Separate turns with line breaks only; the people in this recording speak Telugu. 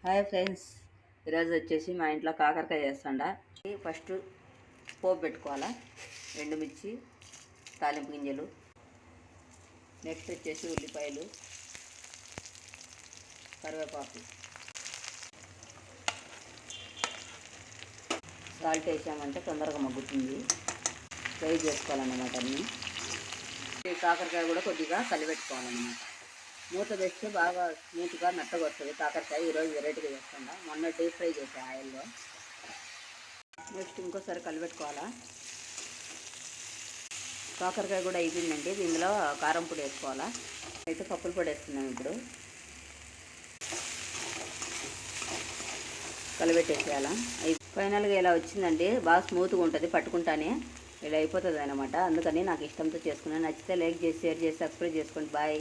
హాయ్ ఫ్రెండ్స్, ఈరోజు వచ్చేసి మా ఇంట్లో కాకరకాయ చేస్తాండా. ఫస్ట్ పోపు పెట్టుకోవాలా. ఎండుమిర్చి, తాలింపు గింజలు, నెక్స్ట్ వచ్చేసి ఉల్లిపాయలు, కరివేపాకు, సాల్ట్ వేసామంటే తొందరగా మగ్గుతుంది. ఫ్రై చేసుకోవాలన్నమాట అన్నీ. ఈ కాకరకాయ కూడా కొద్దిగా కలిపెట్టుకోవాలన్నమాట. మూత వేస్తే బాగా స్మూత్గా మెత్తగా వస్తుంది కాకరకాయ. ఈరోజు వెరైటీగా చేస్తుందా. మొన్న డీప్ ఫ్రై చేసా ఆయిల్లో. నెక్స్ట్ ఇంకోసారి కలిపెట్టుకోవాలా. కాకరకాయ కూడా అయిపోయిందండి. ఇందులో కారం పొడి వేసుకోవాలా. అయితే పప్పుల పొడి వేస్తున్నాం. ఇప్పుడు కలిపెట్టేసేయాలా. ఫైనల్గా ఇలా వచ్చిందండి. బాగా స్మూత్గా ఉంటుంది పట్టుకుంటానే. ఇలా అయిపోతుంది అనమాట. అందుకని నాకు ఇష్టంతో చేసుకున్నాను. నచ్చితే లైక్ చేసి, షేర్ చేసి, సబ్స్క్రైబ్ చేసుకోండి. బాయ్.